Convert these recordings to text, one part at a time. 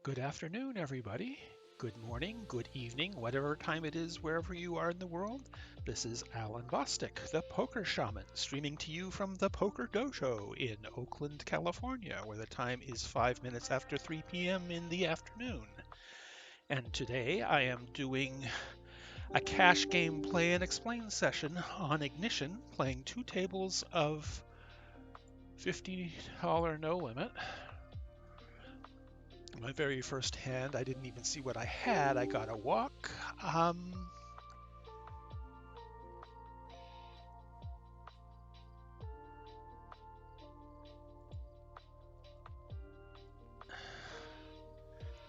Good afternoon, everybody. Good morning, good evening, whatever time it is, wherever you are in the world. This is Alan Bostic, the Poker Shaman, streaming to you from the Poker Dojo in Oakland, California, where the time is 5 minutes after 3 p.m. in the afternoon. And today I am doing a cash game play and explain session on Ignition, playing 2 tables of $50 no limit. My very first hand, I didn't even see what I had. I got a walk.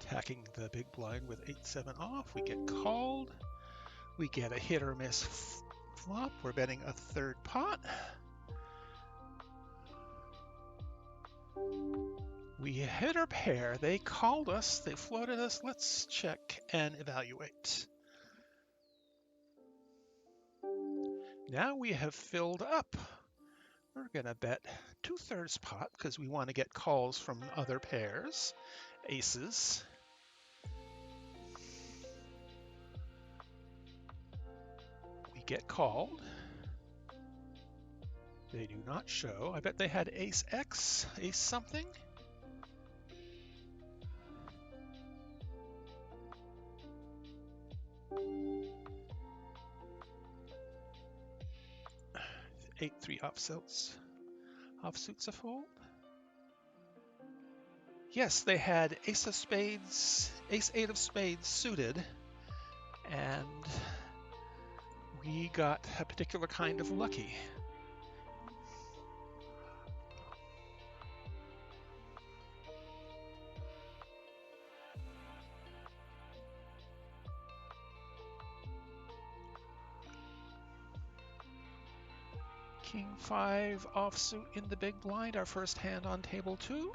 Attacking the big blind with 8-7 off. We get called. We get a hit or miss flop. We're betting a third pot. We hit our pair. They called us. They floated us. Let's check and evaluate. Now we have filled up. We're going to bet 2/3 pot because we want to get calls from other pairs. Aces. We get called. They do not show. I bet they had ace X, ace something. 8-3 offsuits a fold. Yes, they had ace of spades, ace 8 of spades suited, and we got a particular kind of lucky. King 5 offsuit in the big blind, our first hand on table 2.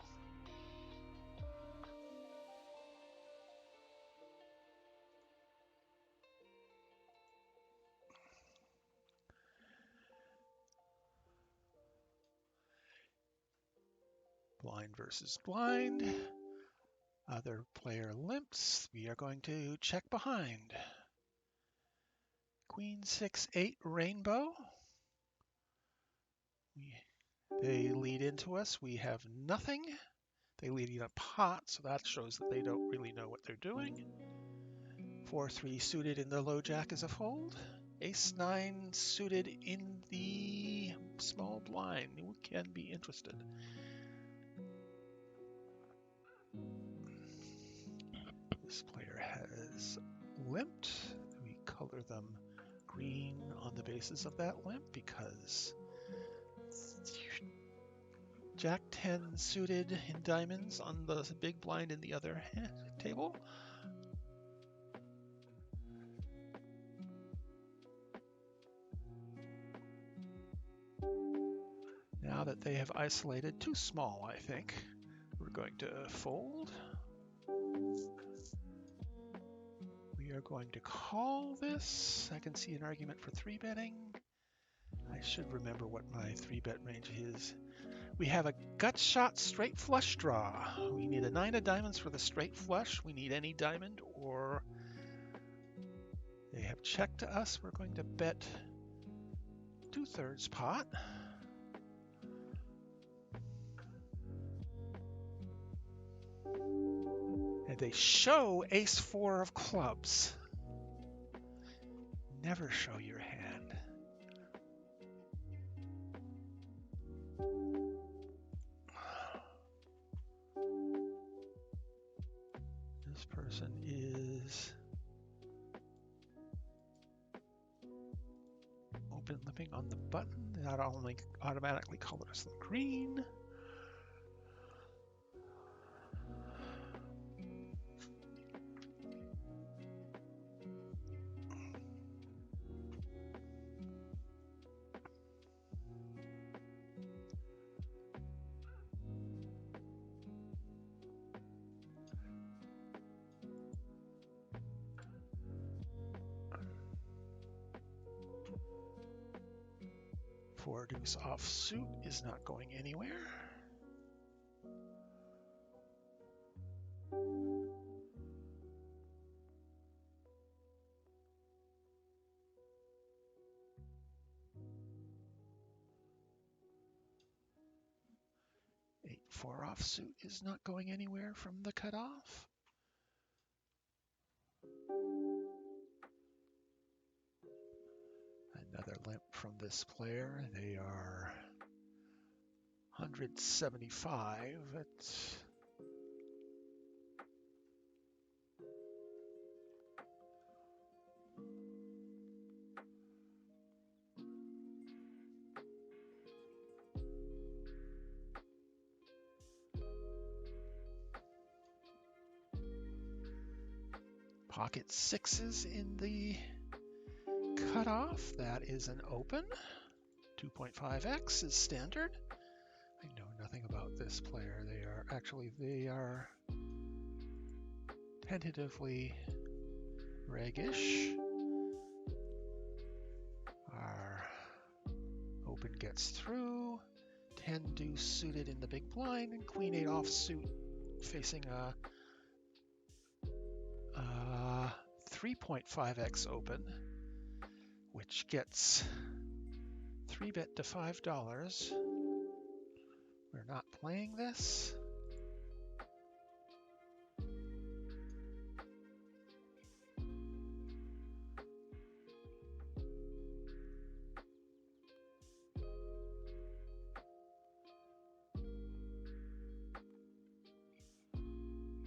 Blind versus blind. Other player limps. We are going to check behind. Queen 6-8 rainbow. They lead into us. We have nothing. They lead in a pot, so that shows that they don't really know what they're doing. 4-3 suited in the low jack is a fold. Ace 9 suited in the small blind. We can be interested. This player has limped. We color them green on the basis of that limp because Jack 10 suited in diamonds on the big blind in the other table. Now that they have isolated too small, I think, we're going to fold. We are going to call this. I can see an argument for 3-betting. I should remember what my 3-bet range is. We have a gut shot straight flush draw. We need a 9 of diamonds for the straight flush. We need any diamond, or they have checked to us. We're going to bet 2/3 pot. And they show ace 4 of clubs. Never show your hand. This person is open limping on the button. That only automatically colors them green. Four deuce offsuit is not going anywhere. 4 offsuit is not going anywhere from the cutoff. Another limp from this player. They are 175. It's pocket sixes in the cutoff. That is an open. 2.5x is standard. I know nothing about this player. They are tentatively reg-ish. Our open gets through. 10 deuce suited in the big blind, and queen 8 offsuit facing a 3.5x open, which gets 3-bet to $5. We're not playing this.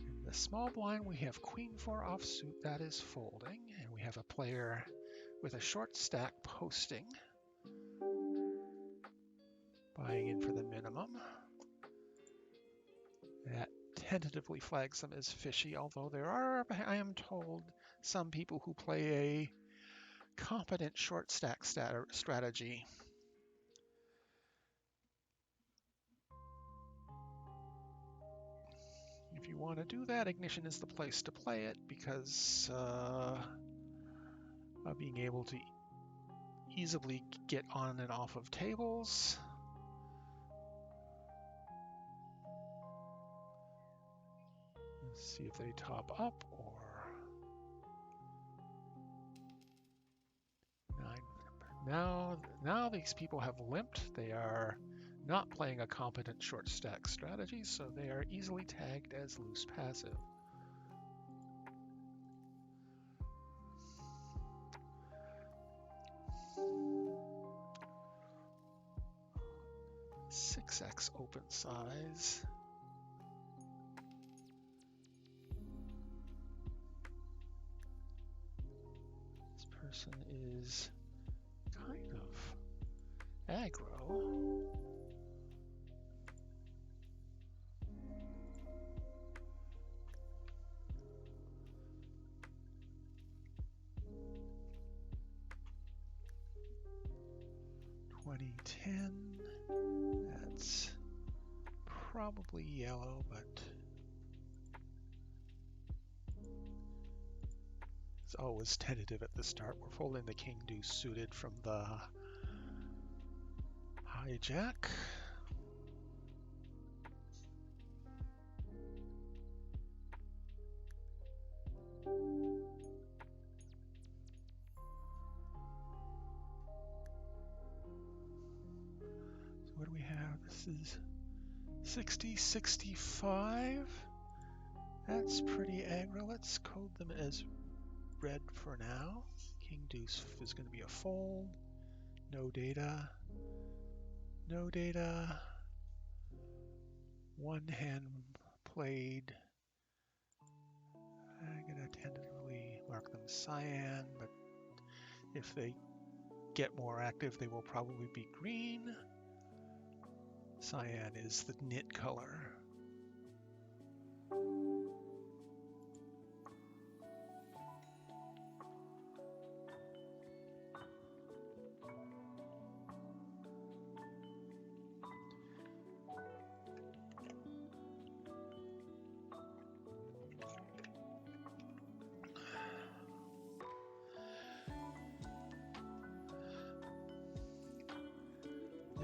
In the small blind, we have queen 4 offsuit that is folding, and we have a player with a short stack posting, buying in for the minimum. That tentatively flags them as fishy, although there are, I am told, some people who play a competent short stack strategy. If you want to do that, Ignition is the place to play it because being able to easily get on and off of tables. Let's see if they top up or 9. Now these people have limped. They are not playing a competent short stack strategy, so they are easily tagged as loose passive. .6x open size. This person is kind of aggro. $20.10. That's probably yellow, but it's always tentative at the start. We're folding the king deuce suited from the hijack. So what do we have? This is 60, 65. That's pretty aggro. Let's code them as red for now. King deuce is going to be a fold. No data. No data. One hand played. I'm going to tentatively mark them cyan, but if they get more active, they will probably be green. Cyan is the knit color.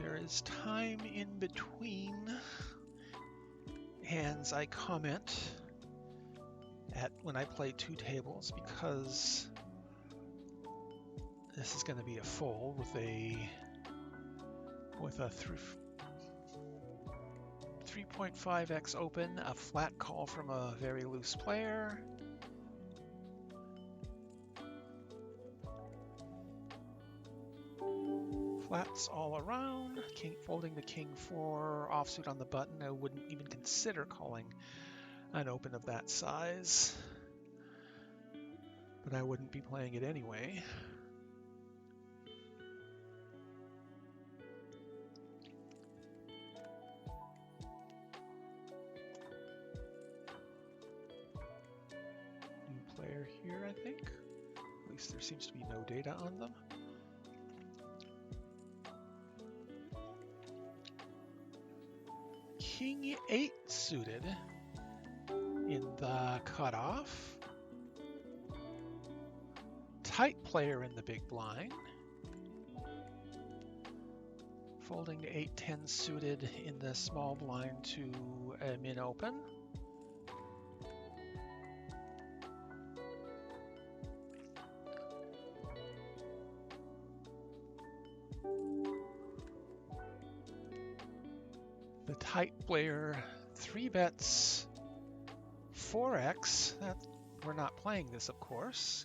There is time in between hands I comment at when I play two tables because this is going to be a fold with a 3.5x open, a flat call from a very loose player. Flats all around, king folding the king 4 offsuit on the button. I wouldn't even consider calling an open of that size, but I wouldn't be playing it anyway. New player here, I think. At least there seems to be no data on them. King 8 suited in the cutoff. Tight player in the big blind. Folding to 8-10 suited in the small blind to a min open. The tight player 3 bets 4x. We're not playing this, of course.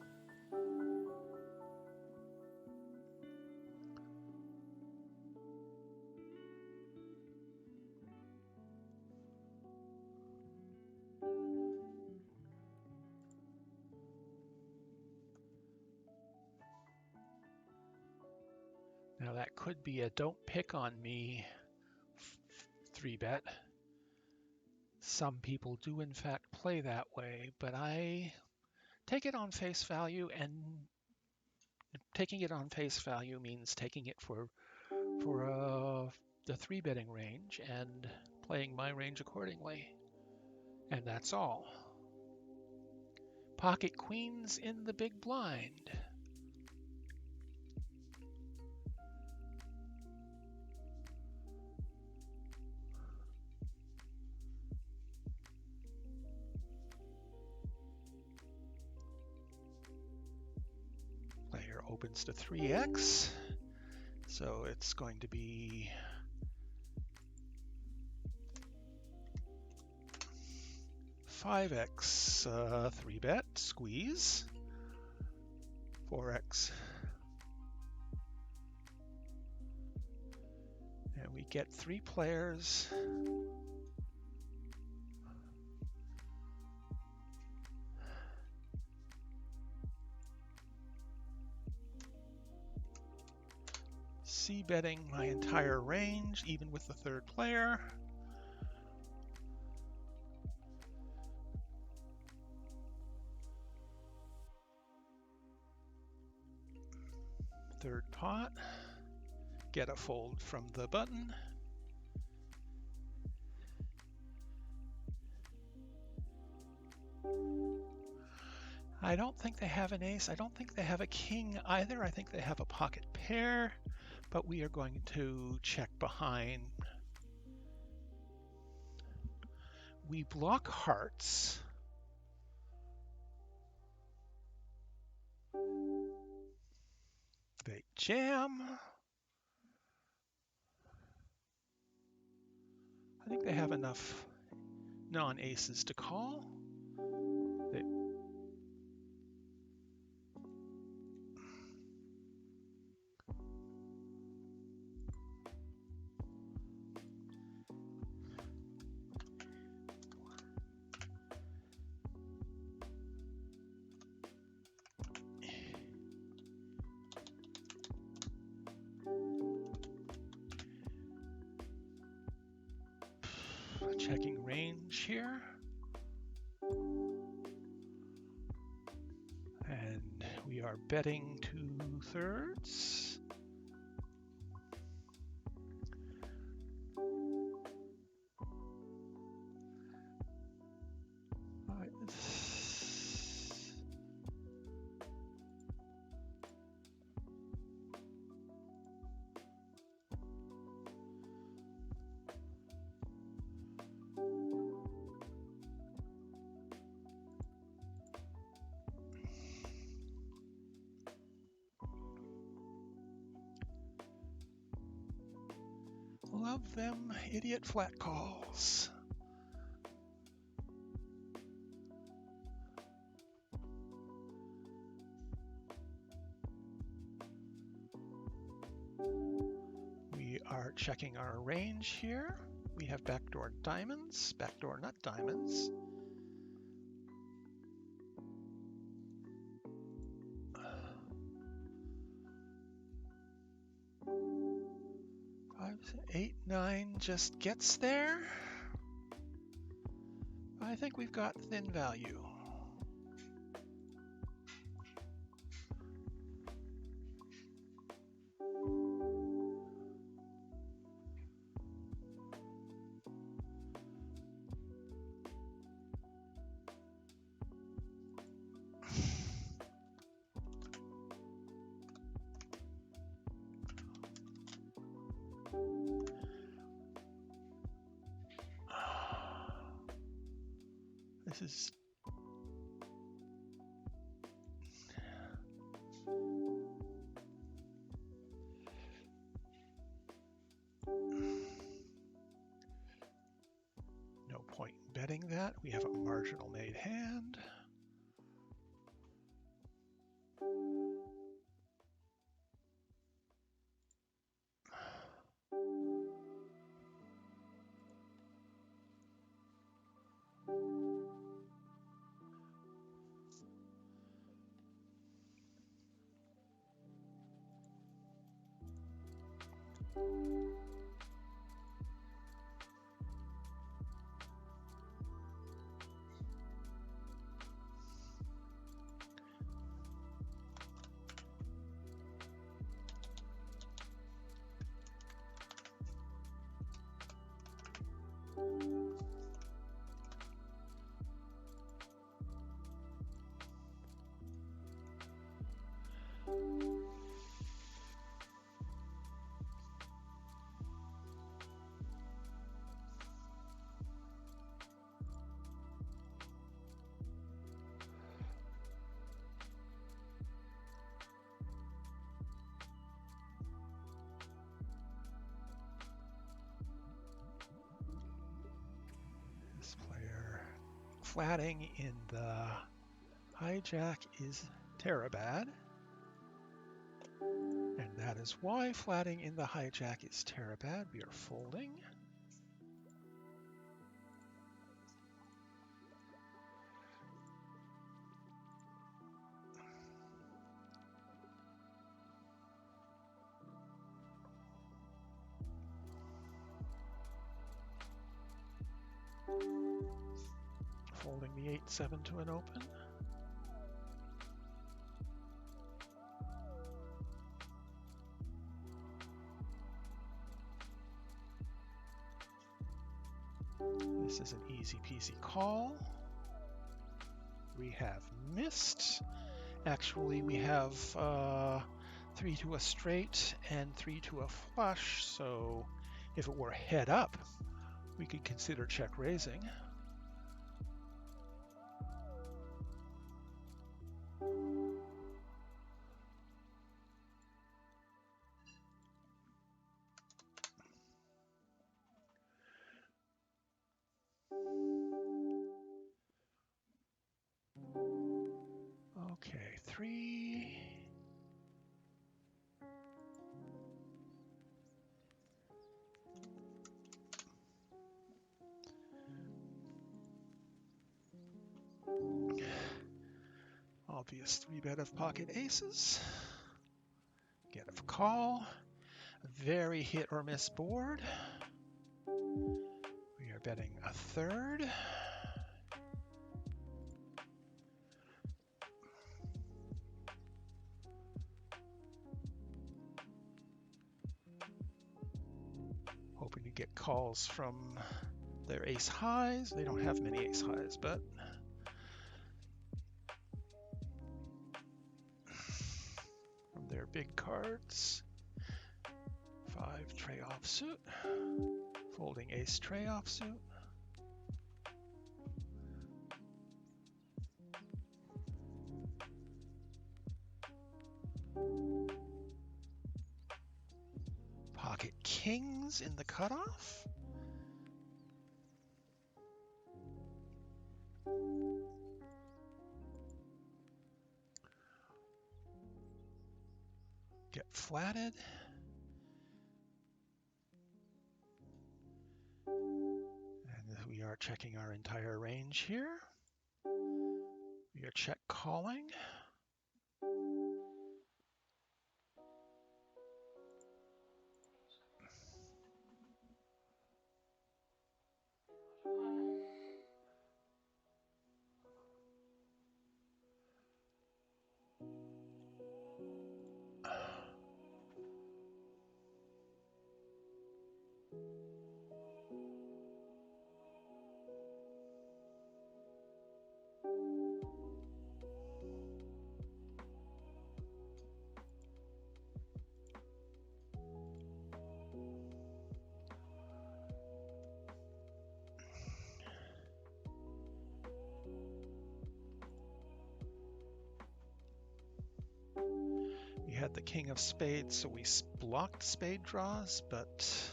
Now that could be a don't pick on me 3-bet. Some people do in fact play that way, but I take it on face value, and taking it on face value means taking it for the 3-betting range and playing my range accordingly. And that's all. Pocket queens in the big blind. Player opens to 3x, so it's going to be $5x 3-bet, squeeze, 4x, and we get 3 players. C-betting my entire range, even with the 3rd player. Third pot, get a fold from the button. I don't think they have an ace. I don't think they have a king either. I think they have a pocket pair, but we are going to check behind. We block hearts. They jam. I think they have enough non-aces to call. Checking range here. And we are betting 2/3. love them idiot flat calls. We are checking our range here. We have backdoor diamonds, backdoor nut diamonds. Five, 8, 9 just gets there. I think we've got thin value. This is no point in betting that. We have a marginal made hand. This player flatting in the hijack is Terabad. And that is why flatting in the hijack is Terabad. We are folding. Folding the 8-7 to an open. This is an easy peasy call. We have missed. Actually, we have 3 to a straight and 3 to a flush, so if it were head up, we could consider check raising. Okay, 3. Obvious 3-bet of pocket aces. Get a call. A very hit or miss board. We are betting a third. Hoping to get calls from their ace highs. They don't have many ace highs, but from their big cards. 5 tray offsuit. Folding ace tray offsuit. Pocket kings in the cutoff. Get flatted. And we are checking our entire range here. We are check calling. We had the king of spades, so we blocked spade draws, but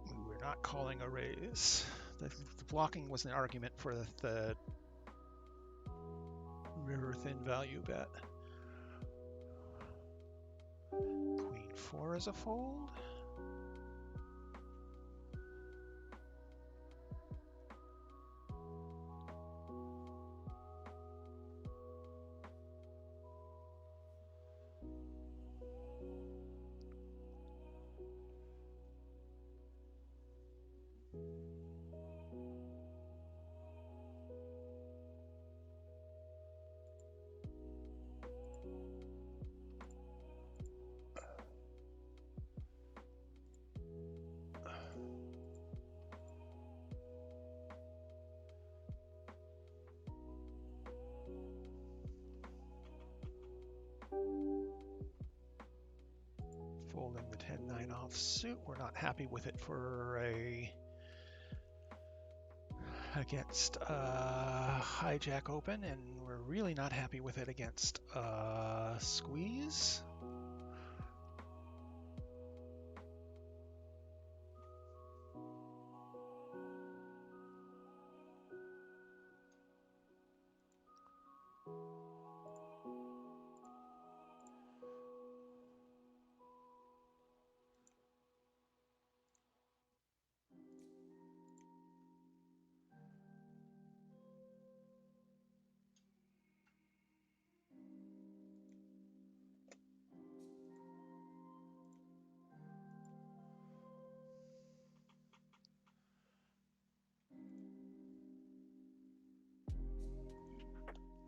we were not calling a raise. The blocking was an argument for the river thin value bet. Queen 4 is a fold. Folding the 10-9 offsuit. We're not happy with it for against hijack open, and we're really not happy with it against squeeze.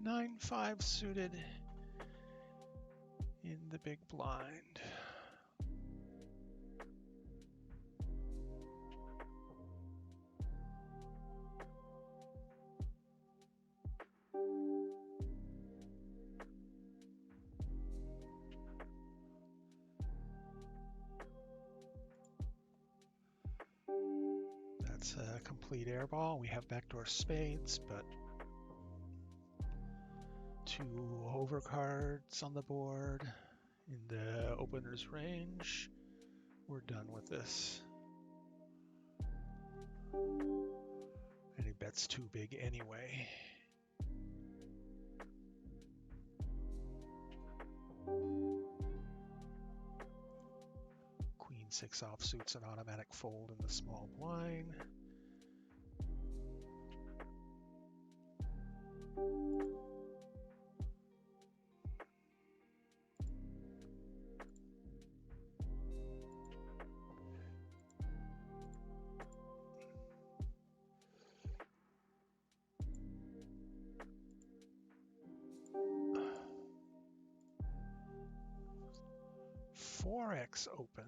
Nine five suited in the big blind. That's a complete airball. We have backdoor spades, but two overcards on the board in the opener's range. We're done with this. And he bets too big anyway. Queen 6 offsuit's an automatic fold in the small blind. X open.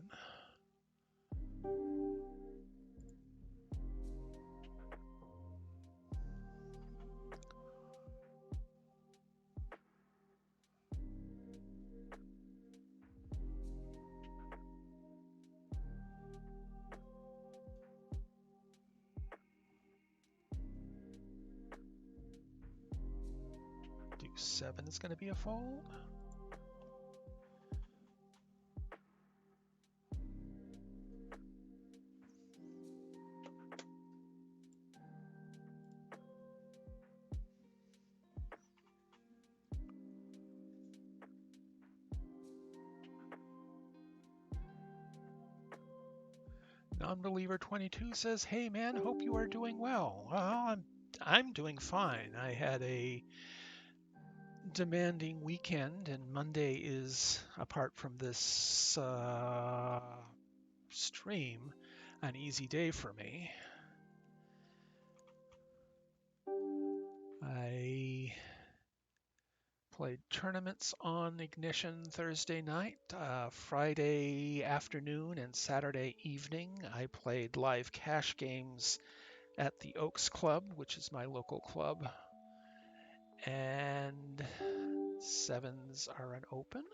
Deuce 7 is going to be a fold. Non-believer 22 says, "Hey man, hope you are doing well." Well, I'm doing fine. I had a demanding weekend, and Monday is, apart from this stream, an easy day for me. I played tournaments on Ignition Thursday night. Friday afternoon and Saturday evening, I played live cash games at the Oaks Club, which is my local club. And sevens are an open.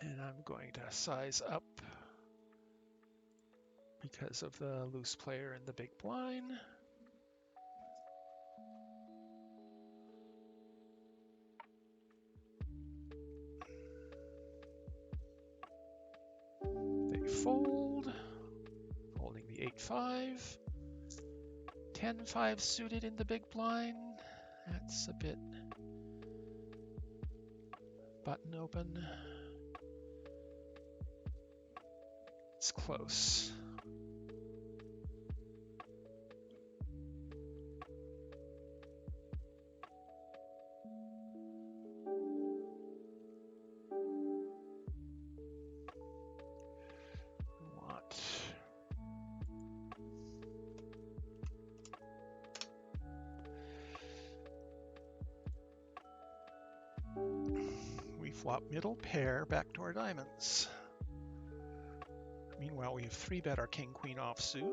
And I'm going to size up because of the loose player in the big blind. They fold, holding the 8-5. 10-5 suited in the big blind. That's a bit button open. It's close. We flop middle pair, backdoor diamonds. Meanwhile, we have 3-bet our king-queen offsuit.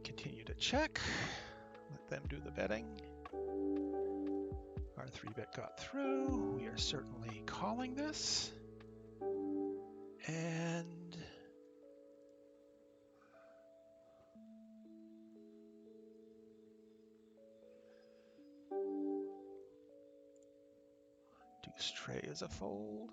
Continue to check. Let them do the betting. Our 3-bet got through. We are certainly calling this. And deuce tray is a fold.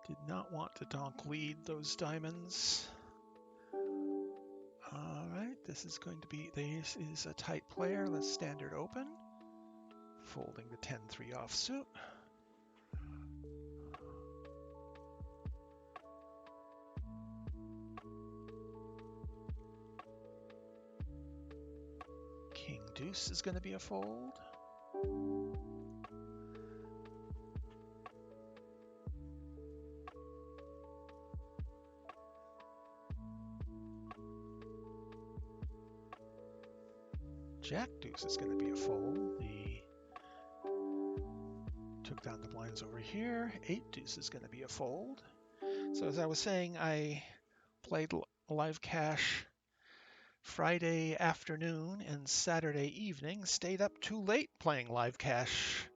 Did not want to donk lead those diamonds. All right, this is a tight player. Let's standard open. Folding the 10-3 offsuit. King deuce is going to be a fold. Jack deuce is going to be a fold. Took down the blinds over here. 8 deuce is going to be a fold. So as I was saying, I played live cash Friday afternoon and Saturday evening. Stayed up too late playing live cash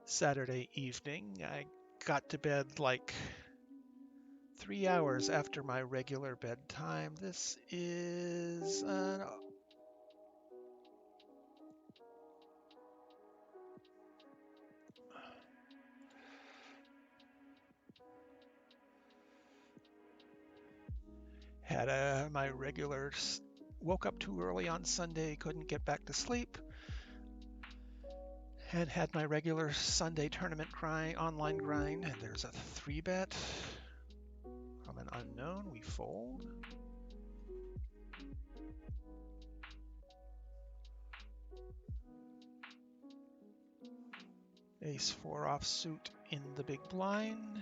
Saturday evening. I got to bed like 3 hours after my regular bedtime. This is had my regular, woke up too early on Sunday, couldn't get back to sleep, and had my regular Sunday tournament online grind, and there's a 3-bet from an unknown. We fold. Ace 4 offsuit in the big blind.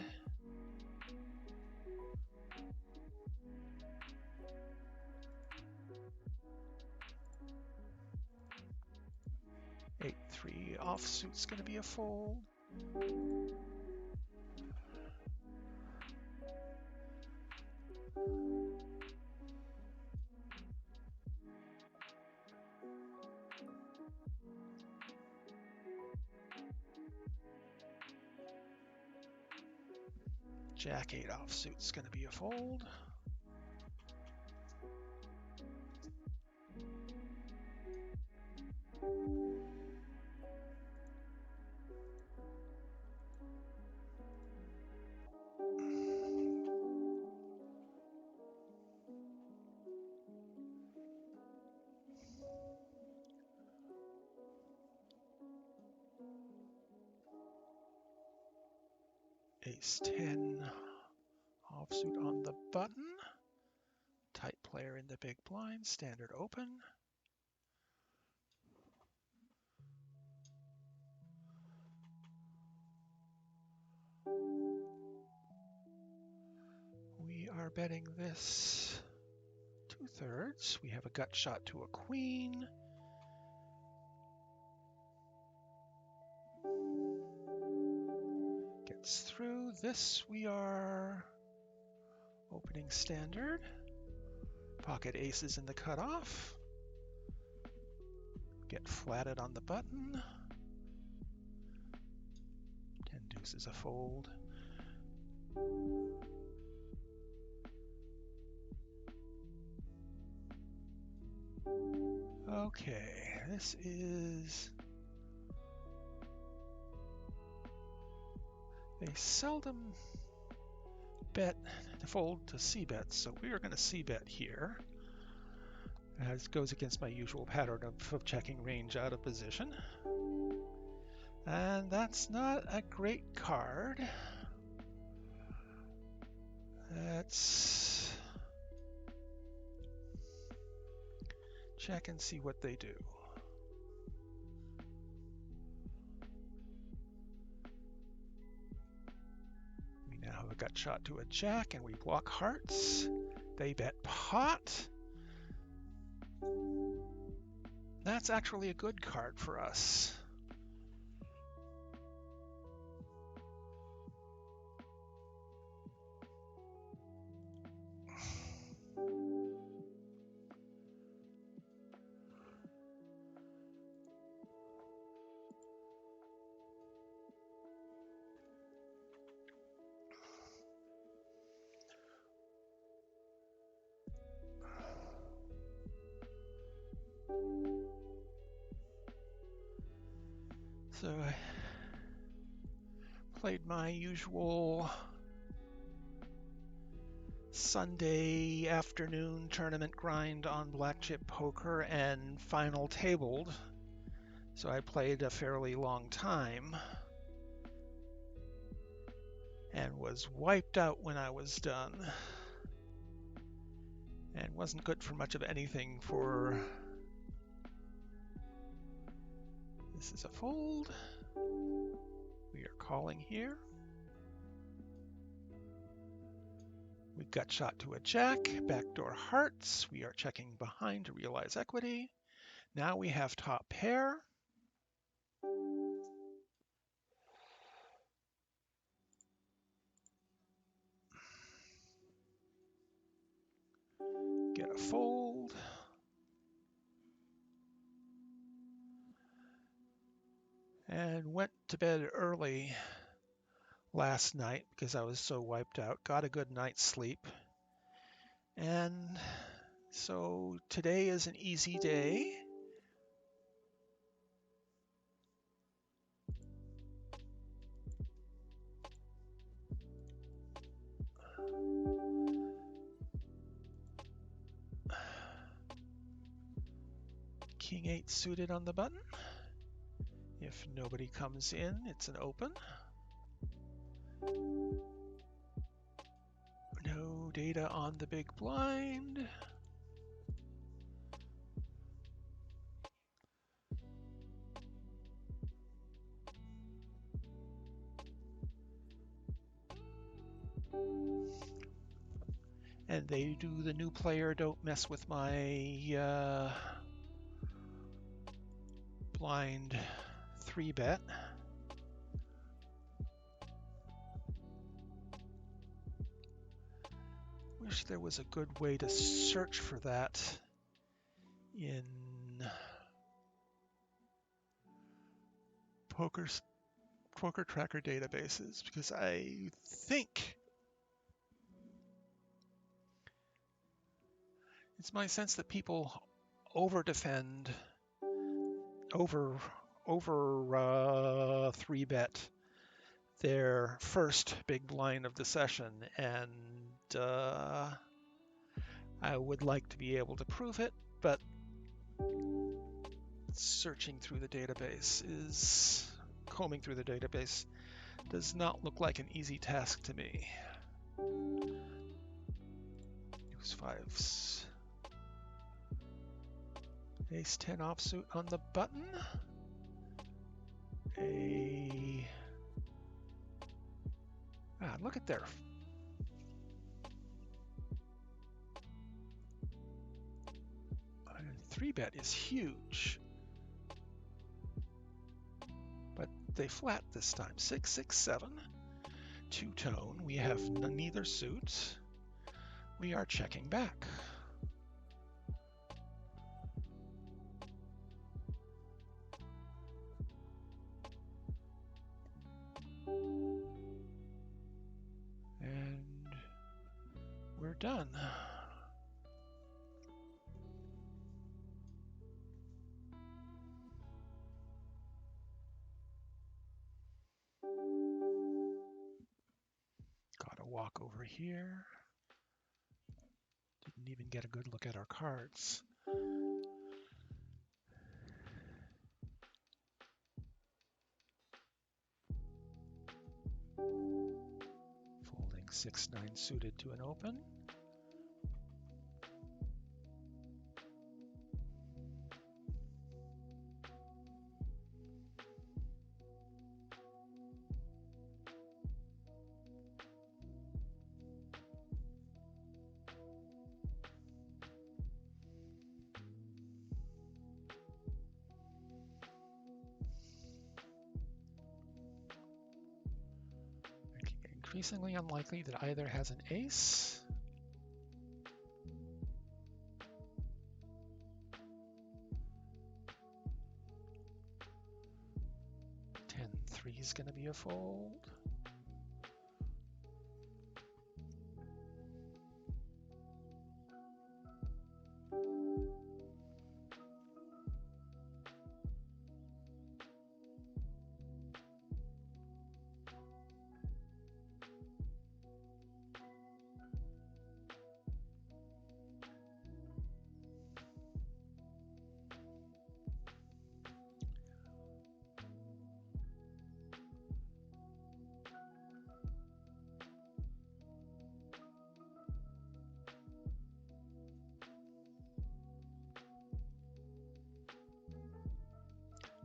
Eight 3 offsuit's going to be a fold. Jack 8 offsuit's going to be a fold. ace 10 offsuit on the button. Tight player in the big blind, standard open. We are betting this 2/3. We have a gut shot to a queen. Gets through. This we are opening standard. Pocket aces in the cutoff. Get flatted on the button. 10 deuces a fold. Okay, this is... They seldom bet to fold to c-bet, so we are going to c-bet here. As goes against my usual pattern of checking range out of position. And that's not a great card. Let's check and see what they do. We now have a gut shot to a jack, and we block hearts. They bet pot. That's actually a good card for us. So I played my usual Sunday afternoon tournament grind on black chip poker and final tabled. So I played a fairly long time and was wiped out when I was done. And wasn't good for much of anything for... This is a fold. We are calling here. We gut shot to a jack, backdoor hearts. We are checking behind to realize equity. Now we have top pair. Get a fold. And went to bed early last night because I was so wiped out. Got a good night's sleep. And so today is an easy day. King 8 suited on the button. If nobody comes in, it's an open. No data on the big blind. And they do the new player, don't mess with my blind 3-bet. Wish there was a good way to search for that in poker tracker databases, because I think it's my sense that people over-defend, over 3-bet their first big blind of the session, and I would like to be able to prove it, but searching through the database is, combing through the database Does not look like an easy task to me. Use 5s. Ace 10 offsuit on the button. Look at there. Three bet is huge. But they flat this time. 6, 6, 7. Two-tone. We have neither suit. We are checking back. And we're done. Got to walk over here. Didn't even get a good look at our cards. Folding 6-9 suited to an open. Increasingly unlikely that either has an ace. Ten-3 is going to be a fold.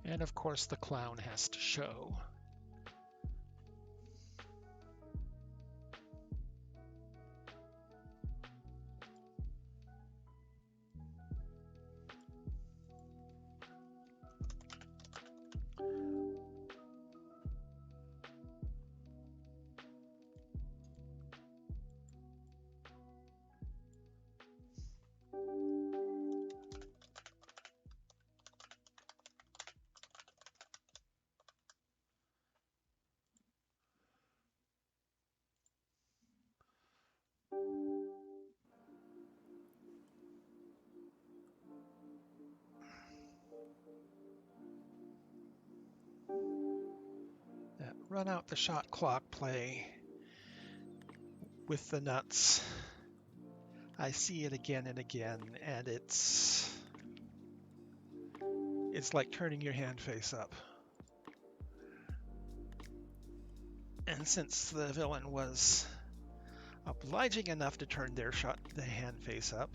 And of course the clown has to show. That run out the shot clock play with the nuts. I see it again and again, and it's like turning your hand face up. And since the villain was obliging enough to turn their the hand face up,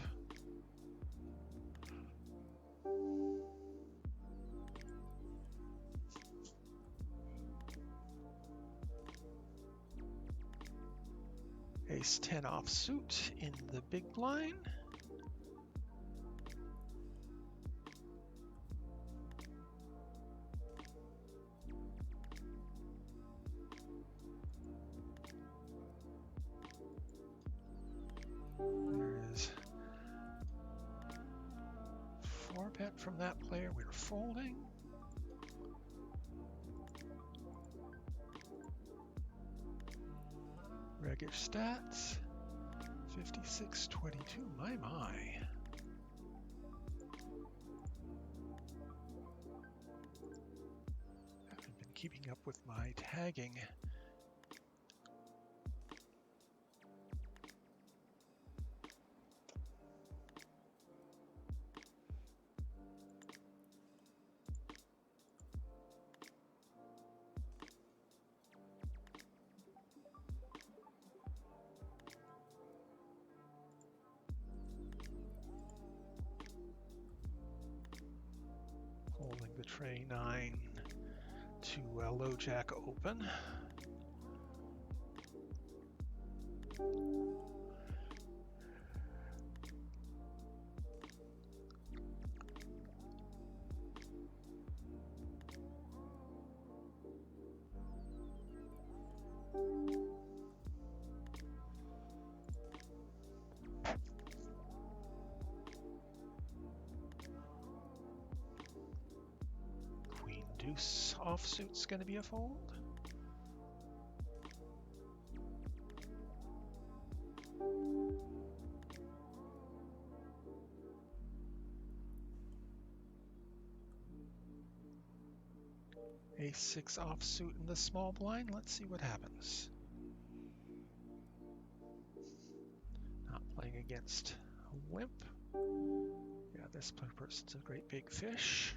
ace 10 offsuit in the big blind. There's 4-bet from that player. We're folding. Regular stats, 56-22, my. Haven't been keeping up with my tagging. 9 to low jack open. Queen deuce offsuit's going to be a fold. Ace-6 offsuit in the small blind. Let's see what happens. Not playing against a limp. Yeah, this person's a great big fish.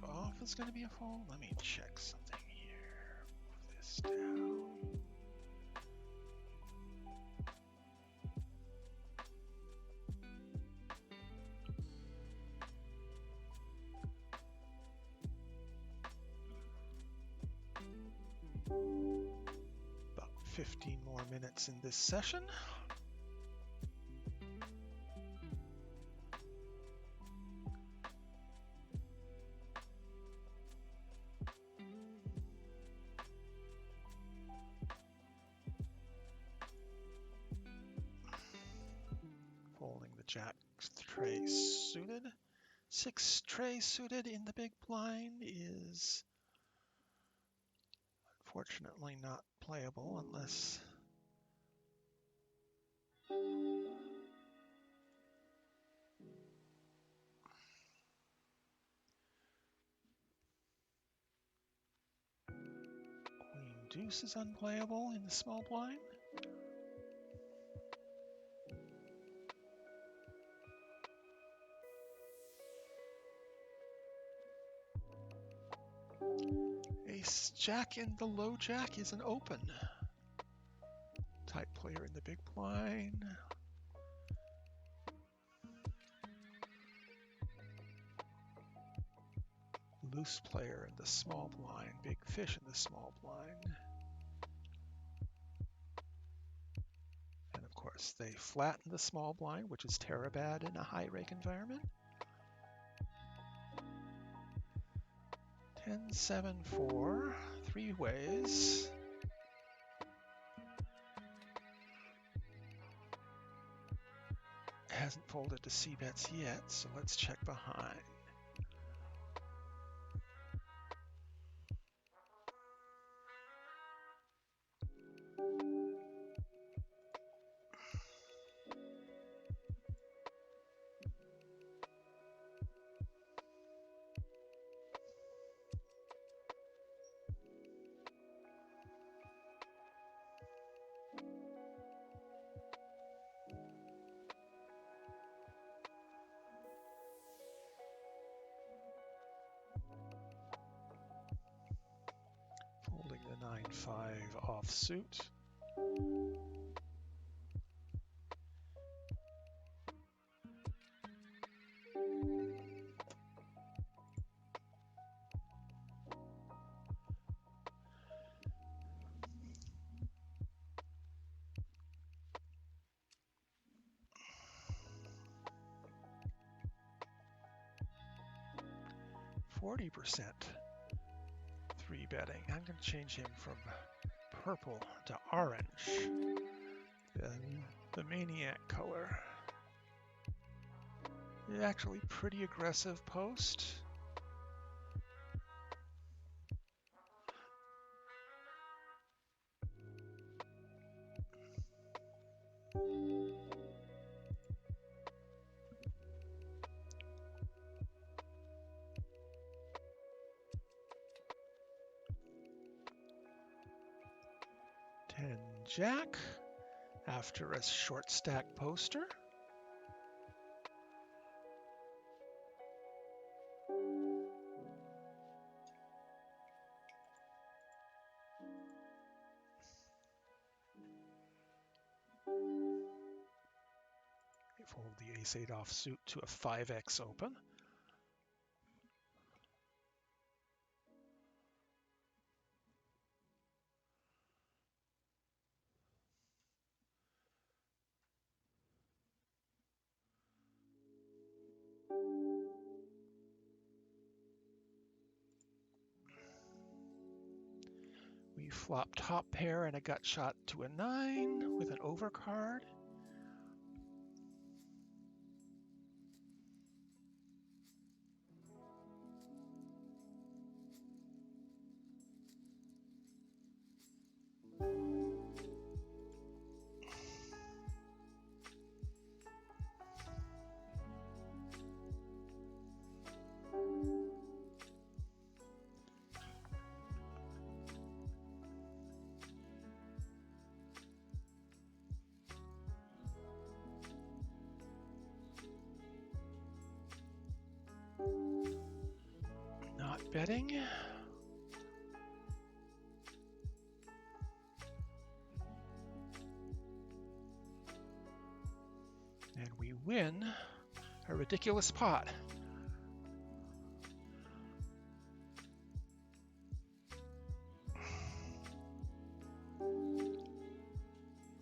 Off is going to be a fold. Let me check something here. Move this down. About 15 more minutes in this session. Jack tray suited. 6 tray suited in the big blind is unfortunately not playable unless Queen deuce is unplayable in the small blind. Ace jack in the low jack is an open. Tight player in the big blind. Loose player in the small blind. Big fish in the small blind. And of course they flatten the small blind, which is bad in a high rake environment. 10, 7, 4, 3 ways. Hasn't folded to C bets yet, so let's check behind. Folding the 9-5 offsuit. %, 3 betting. I'm going to change him from purple to orange, the maniac color. Actually pretty aggressive post. Jack after a short stack poster. We fold the ace-8 offsuit to a 5x open. We flop top pair and a gut shot to a 9 with an overcard. Not betting. And we win a ridiculous pot.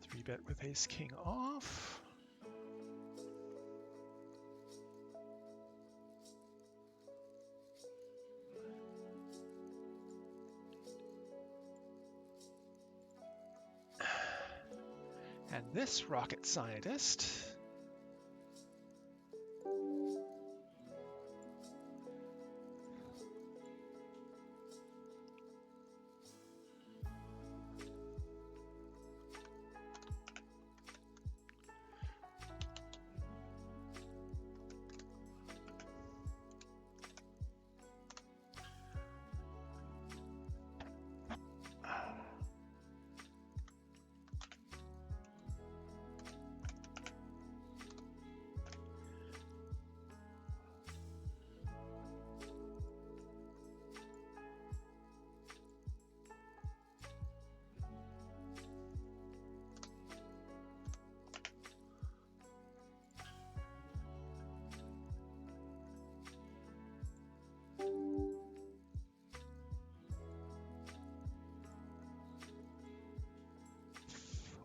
Three bet with ace king off. And this rocket scientist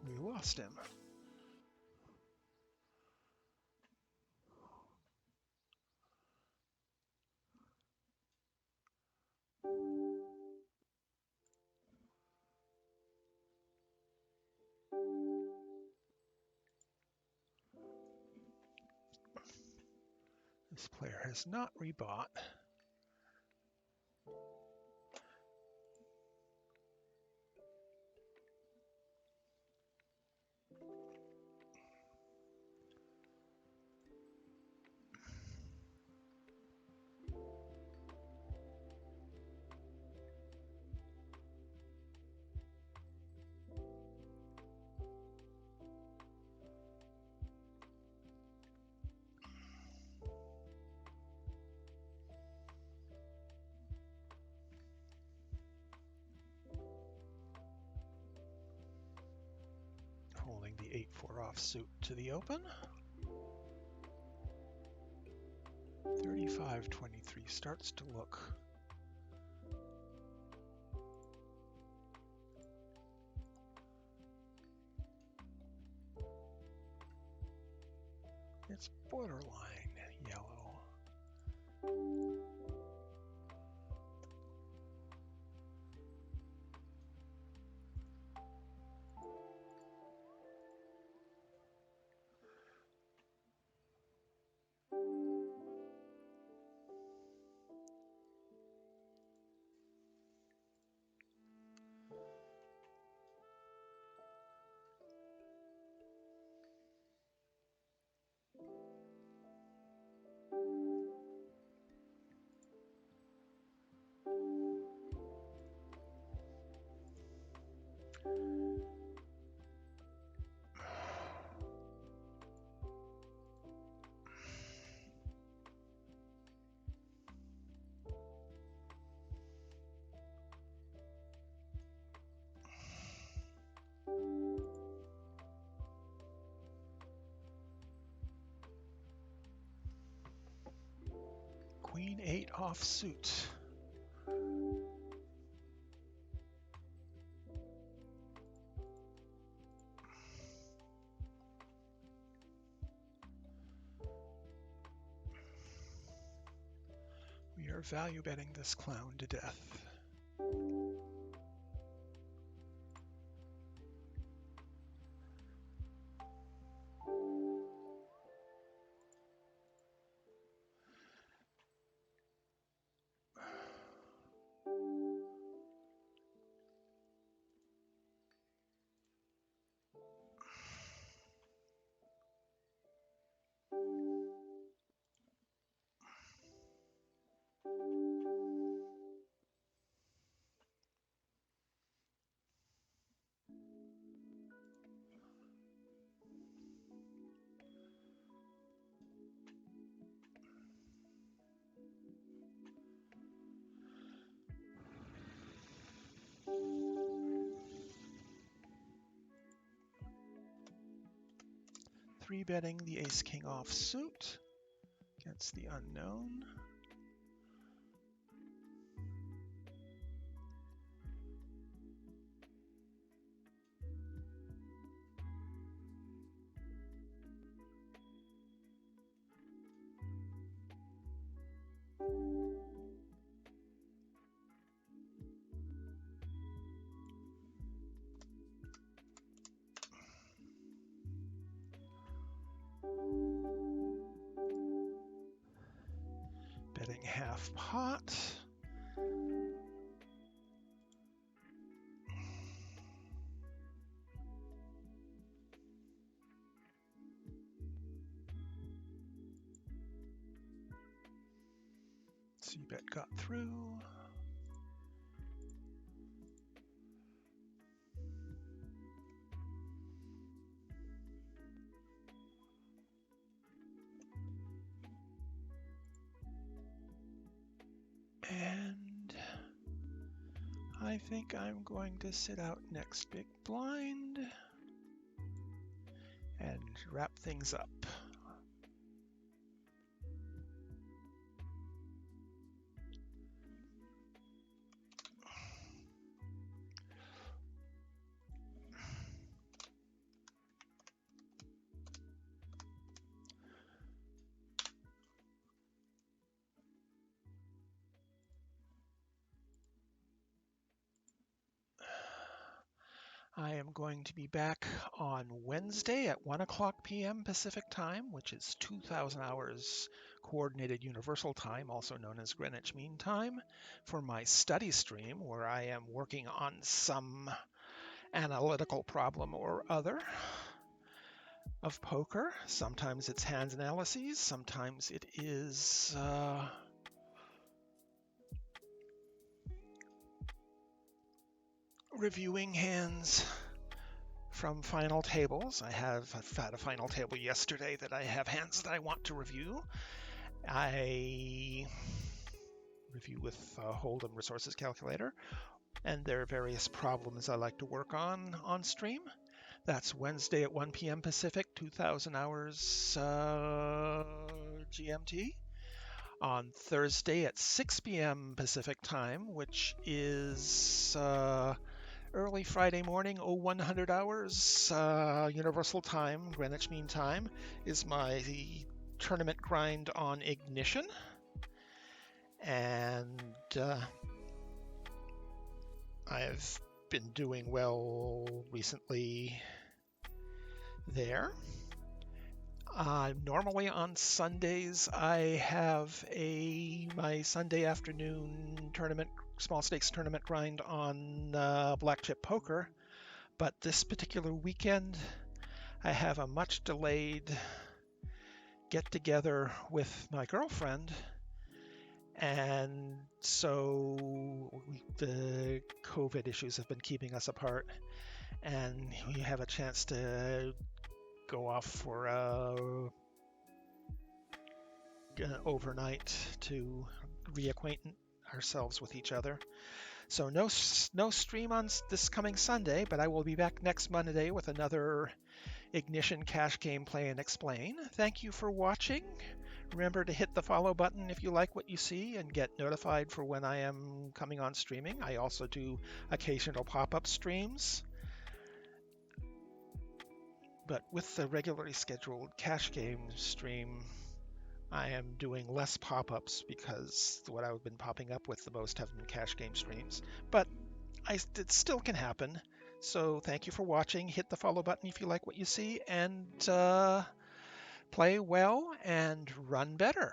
we lost him. This player has not rebought. Holding the 8-4 offsuit to the open. 35-23 starts to look it's borderline yellow. Queen 8 offsuit. We are value betting this clown to death. Three betting the ace-king offsuit against the unknown. Betting half pot. C-bet got through. And I think I'm going to sit out next big blind and wrap things up. I am going to be back on Wednesday at 1 o'clock p.m. Pacific time, which is 2,000 hours Coordinated Universal Time, also known as Greenwich Mean Time, for my study stream where I am working on some analytical problem or other of poker. Sometimes it's hand analyses, sometimes it is reviewing hands from final tables. I had a final table yesterday that I have hands that I want to review. I review with Hold'em Resources Calculator, and there are various problems I like to work on stream. That's Wednesday at 1 p.m. Pacific, 2000 hours GMT. On Thursday at 6 p.m. Pacific time, which is early Friday morning, 0100 hours Universal Time, Greenwich Mean Time, is my tournament grind on Ignition. And I've been doing well recently there. Normally on Sundays, I have my Sunday afternoon tournament, small stakes tournament grind on black chip poker. But this particular weekend, I have a much delayed get together with my girlfriend. And so the COVID issues have been keeping us apart. And we have a chance to go off for overnight to reacquaint ourselves with each other. So no stream on this coming Sunday, but I will be back next Monday with another Ignition Cash Game Play and Explain. Thank you for watching. Remember to hit the follow button if you like what you see and get notified for when I am coming on streaming. I also do occasional pop-up streams. But with the regularly scheduled cash game stream, I am doing less pop-ups because what I've been popping up with the most have been cash game streams. But it still can happen. So thank you for watching. Hit the follow button if you like what you see, and play well and run better.